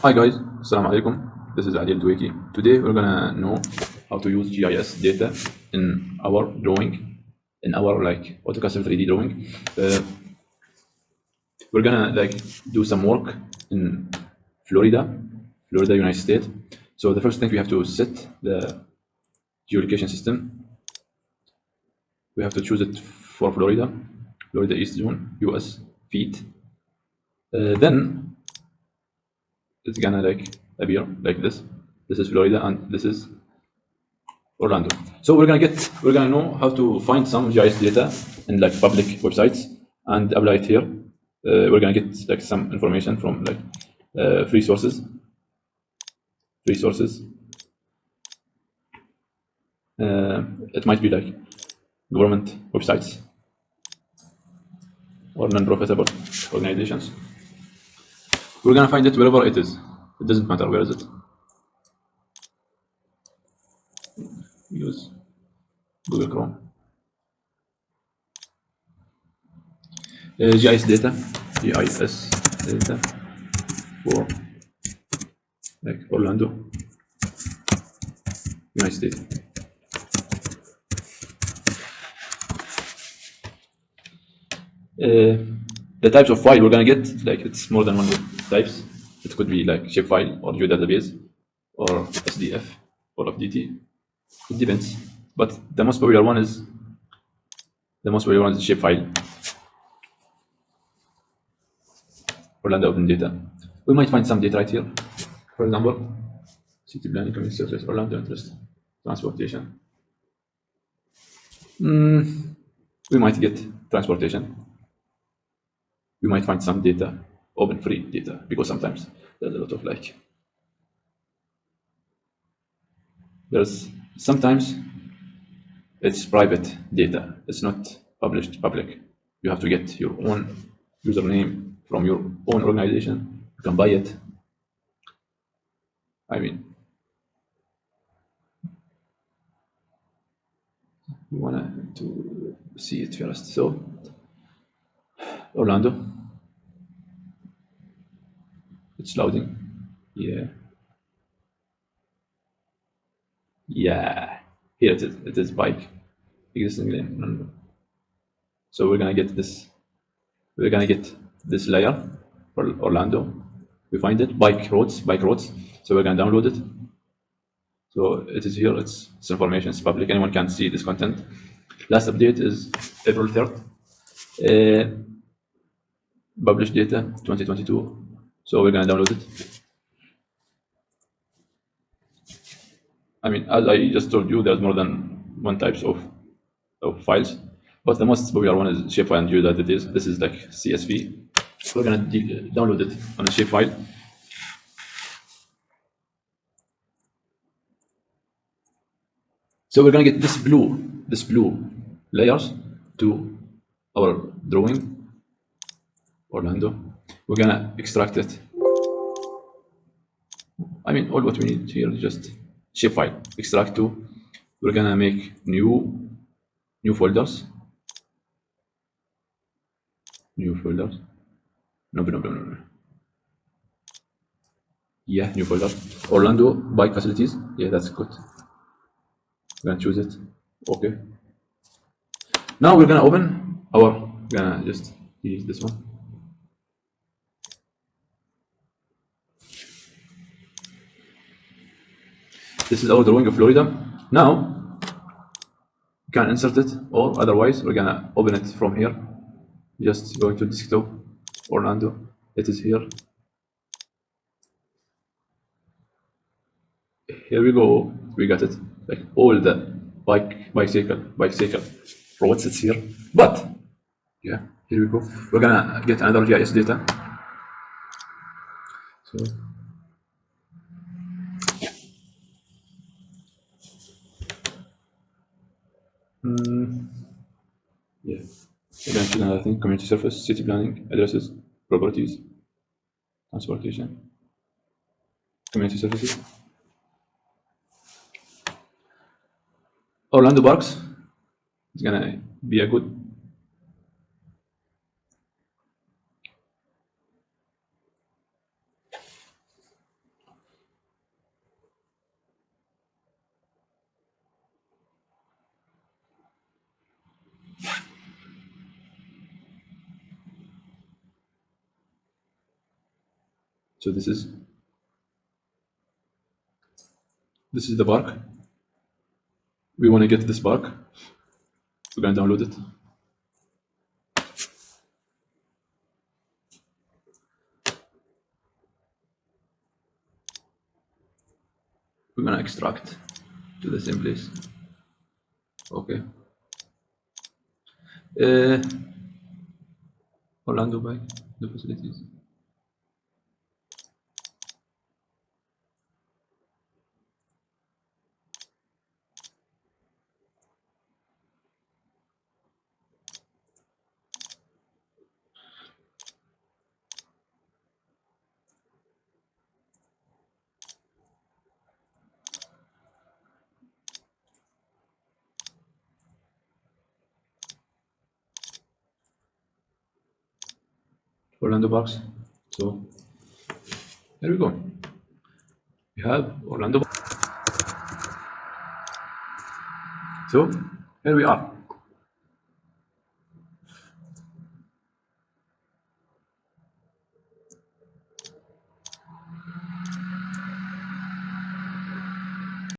Hi guys, Assalamu alaikum. This is DWG. Today we're gonna know how to use GIS data in our drawing, in our AutoCAD 3D drawing. We're gonna do some work in Florida, United States. So the first thing we have to set the geolocation system. We have to choose it for Florida East Zone, US feet. Then it's gonna appear like this. This is Florida and this is Orlando. So we're gonna know how to find some GIS data in public websites and apply it here. We're gonna get some information from free sources. It might be government websites or non-profitable organizations. We're gonna find it wherever it is. It doesn't matter where is it. Use Google Chrome. GIS data for Orlando, United States. The types of file we're gonna get, it's more than one types. It could be shapefile or geodatabase or SDF or FDT. It depends, but the most popular one is shapefile. Orlando open data. We might find some data right here. For example, city planning, community surface, Orlando interest, transportation. We might get transportation. We might find some data, open free data, because sometimes there's a lot of sometimes it's private data. It's not published public. You have to get your own username from your own organization. You can buy it. I mean, we want to see it first. So Orlando, it's loading. Yeah, here it is. It is bike existing lane. So we're gonna get this. We're gonna get this layer for Orlando. We find it bike roads. So we're gonna download it. So it is here. It's information. It's public. Anyone can see this content. Last update is April 3rd. Published data 2022. So we're gonna download it. I mean, as I just told you, there's more than one types of files, but the most popular one is shapefile and geodatabase. This is CSV. We're gonna download it on a shapefile. So we're gonna get this blue layers to our drawing, Orlando. We're gonna extract it. I mean, all what we need here is just shapefile, extract to. We're gonna make new folders. No. Yeah, new folder. Orlando bike facilities. Yeah, that's good. We're gonna choose it. Okay. Now we're gonna open our. We're gonna just use this one. This is our drawing of Florida. Now we can insert it, or otherwise we're gonna open it from here. Just going to desktop, Orlando. It is here. Here we go. We got it. All the bicycle roads. It's here. But yeah, here we go. We're gonna get another GIS data. So yeah, we're gonna choose another thing: community surface, city planning, addresses, properties, transportation, community services. Orlando Parks is gonna be a good. So this is the park. We want to get this park. We're going to download it. We're going to extract to the same place. Okay. Orlando by the facilities. Orlando Parks. So here we go. We have Orlando. So here we are.